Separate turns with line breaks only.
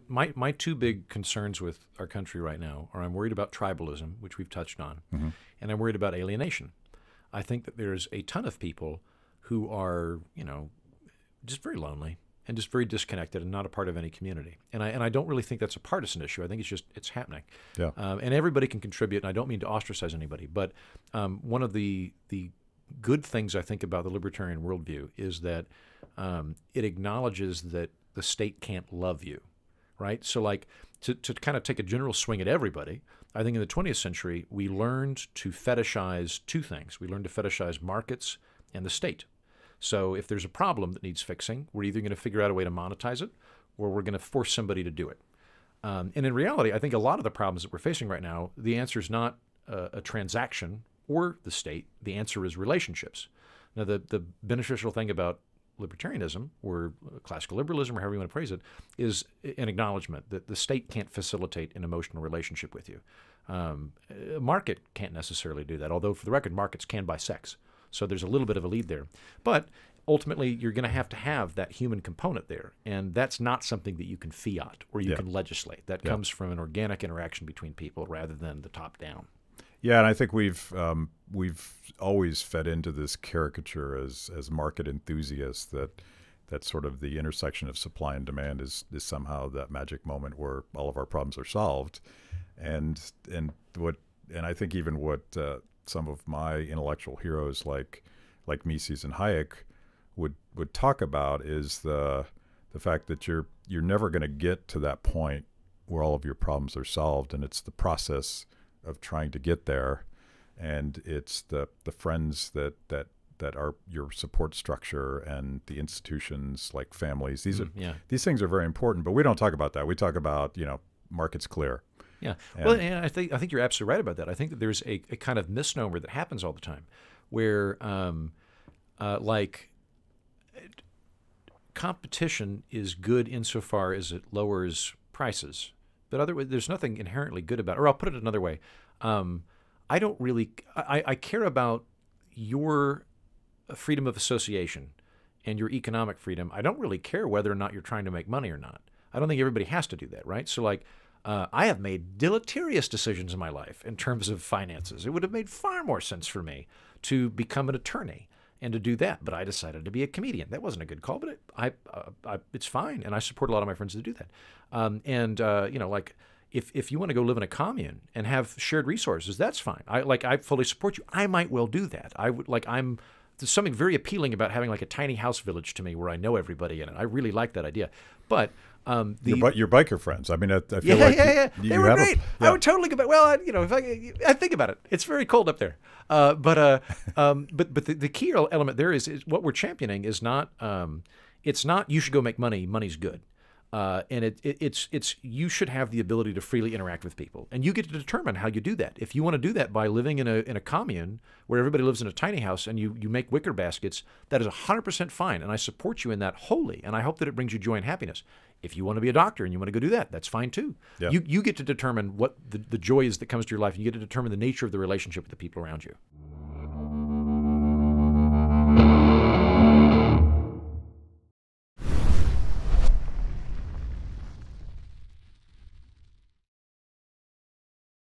My two big concerns with our country right now are I'm worried about tribalism, which we've touched on, and I'm worried about alienation. I think that there's a ton of people who are, just very lonely and just very disconnected and not a part of any community. And I don't really think that's a partisan issue. I think it's happening.
Yeah.
And everybody can contribute, and I don't mean to ostracize anybody, but one of the good things I think about the libertarian worldview is that it acknowledges that the state can't love you, right? So like to kind of take a general swing at everybody, I think in the 20th century, we learned to fetishize two things. We learned to fetishize markets and the state. So if there's a problem that needs fixing, we're either going to figure out a way to monetize it or we're going to force somebody to do it. And in reality, I think a lot of the problems that we're facing right now, the answer is not a transaction or the state. The answer is relationships. Now, the beneficial thing about libertarianism or classical liberalism or however you want to phrase it is an acknowledgement that the state can't facilitate an emotional relationship with you. A market can't necessarily do that, although for the record, markets can buy sex. So there's a little bit of a lead there. But ultimately, you're going to have that human component there. And that's not something that you can fiat or you can legislate. That comes from an organic interaction between people rather than the top down.
Yeah, and I think we've always fed into this caricature as market enthusiasts that sort of the intersection of supply and demand is somehow that magic moment where all of our problems are solved. And I think even what some of my intellectual heroes like Mises and Hayek would talk about is the fact that you're never going to get to that point where all of your problems are solved, and it's the process of trying to get there, and it's the friends that are your support structure and the institutions like families. These things are very important, but we don't talk about that. We talk about markets clear.
Yeah, well, and I think you're absolutely right about that. I think that there's a kind of misnomer that happens all the time, where like competition is good insofar as it lowers prices, but there's nothing inherently good about it. Or I'll put it another way: I don't really I care about your freedom of association and your economic freedom. I don't really care whether or not you're trying to make money or not. I don't think everybody has to do that, right? So like. I have made deleterious decisions in my life in terms of finances. It would have made far more sense for me to become an attorney and to do that, but I decided to be a comedian. That wasn't a good call, but it's fine, and I support a lot of my friends to do that. Like if you want to go live in a commune and have shared resources, that's fine. I fully support you. I might well do that. There's something very appealing about having like a tiny house village to me where I know everybody in it. I really like that idea, but.
Your biker friends. I mean, I feel
they were great. I would totally go back. Well, if I think about it, it's very cold up there. But the key element there is what we're championing is not. It's not you should go make money. Money's good. And it's you should have the ability to freely interact with people, and you get to determine how you do that. If you want to do that by living in a commune where everybody lives in a tiny house and you make wicker baskets, that is 100% fine, and I support you in that wholly, and I hope that it brings you joy and happiness. If you want to be a doctor and you want to go do that, that's fine too. Yeah. You get to determine what the joy is that comes to your life, and you get to determine the nature of the relationship with the people around you.